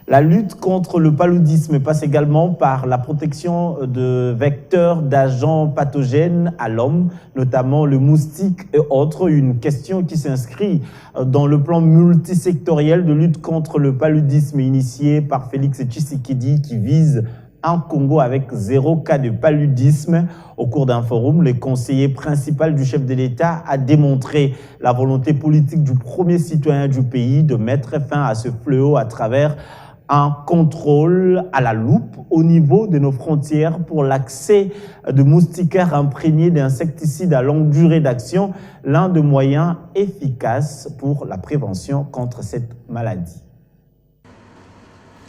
La lutte contre le paludisme passe également par la protection de vecteurs d'agents pathogènes à l'homme, notamment le moustique et autres. Une question qui s'inscrit dans le plan multisectoriel de lutte contre le paludisme initié par Félix Tshisekedi qui vise un Congo avec 0 cas de paludisme. Au cours d'un forum, le conseiller principal du chef de l'État a démontré la volonté politique du premier citoyen du pays de mettre fin à ce fléau à travers un contrôle à la loupe au niveau de nos frontières pour l'accès de moustiquaires imprégnés d'insecticides à longue durée d'action, l'un des moyens efficaces pour la prévention contre cette maladie.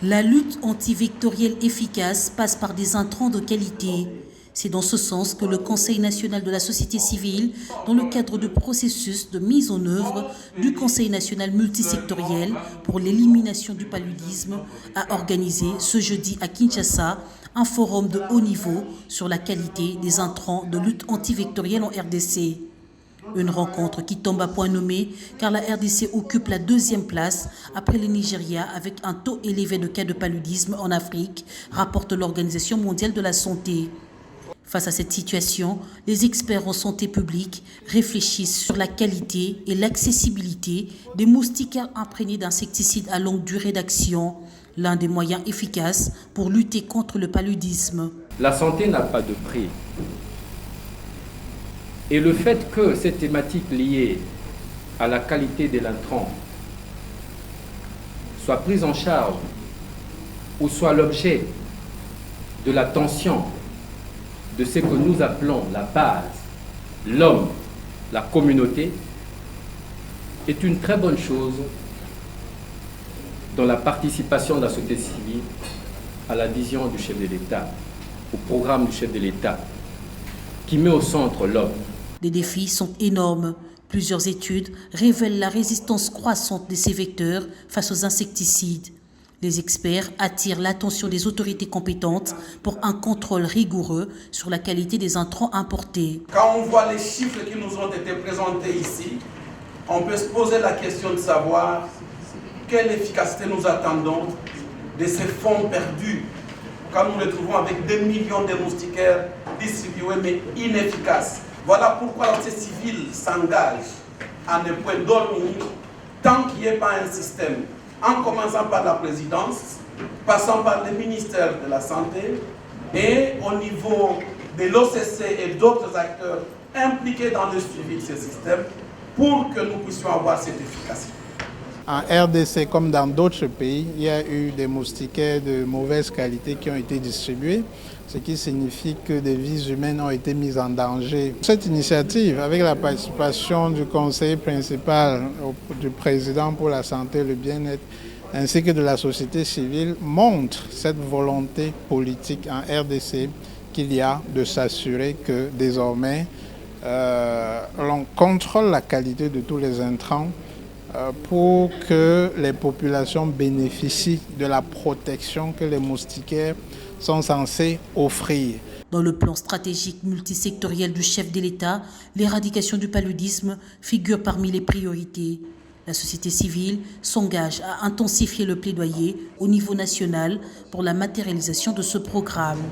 La lutte antivectorielle efficace passe par des intrants de qualité. C'est dans ce sens que le Conseil national de la société civile, dans le cadre du processus de mise en œuvre du Conseil national multisectoriel pour l'élimination du paludisme, a organisé ce jeudi à Kinshasa un forum de haut niveau sur la qualité des intrants de lutte antivectorielle en RDC. Une rencontre qui tombe à point nommé car la RDC occupe la 2e place après le Nigeria avec un taux élevé de cas de paludisme en Afrique, rapporte l'Organisation mondiale de la santé. Face à cette situation, les experts en santé publique réfléchissent sur la qualité et l'accessibilité des moustiquaires imprégnés d'insecticides à longue durée d'action, l'un des moyens efficaces pour lutter contre le paludisme. La santé n'a pas de prix. Et le fait que cette thématique liée à la qualité de l'intrant soit prise en charge ou soit l'objet de l'attention de ce que nous appelons la base, l'homme, la communauté, est une très bonne chose dans la participation de la société civile à la vision du chef de l'État, au programme du chef de l'État, qui met au centre l'homme. Les défis sont énormes. Plusieurs études révèlent la résistance croissante de ces vecteurs face aux insecticides. Les experts attirent l'attention des autorités compétentes pour un contrôle rigoureux sur la qualité des intrants importés. Quand on voit les chiffres qui nous ont été présentés ici, on peut se poser la question de savoir quelle efficacité nous attendons de ces fonds perdus quand nous les trouvons avec des millions de moustiquaires distribués mais inefficaces. Voilà pourquoi la société civile s'engage à ne point dormir tant qu'il n'y ait pas un système, en commençant par la présidence, passant par le ministère de la Santé et au niveau de l'OCC et d'autres acteurs impliqués dans le suivi de ce système pour que nous puissions avoir cette efficacité. En RDC, comme dans d'autres pays, il y a eu des moustiquaires de mauvaise qualité qui ont été distribués, ce qui signifie que des vies humaines ont été mises en danger. Cette initiative, avec la participation du conseiller principal, du président pour la santé et le bien-être, ainsi que de la société civile, montre cette volonté politique en RDC qu'il y a de s'assurer que désormais, l'on contrôle la qualité de tous les intrants pour que les populations bénéficient de la protection que les moustiquaires sont censés offrir. Dans le plan stratégique multisectoriel du chef de l'État, l'éradication du paludisme figure parmi les priorités. La société civile s'engage à intensifier le plaidoyer au niveau national pour la matérialisation de ce programme.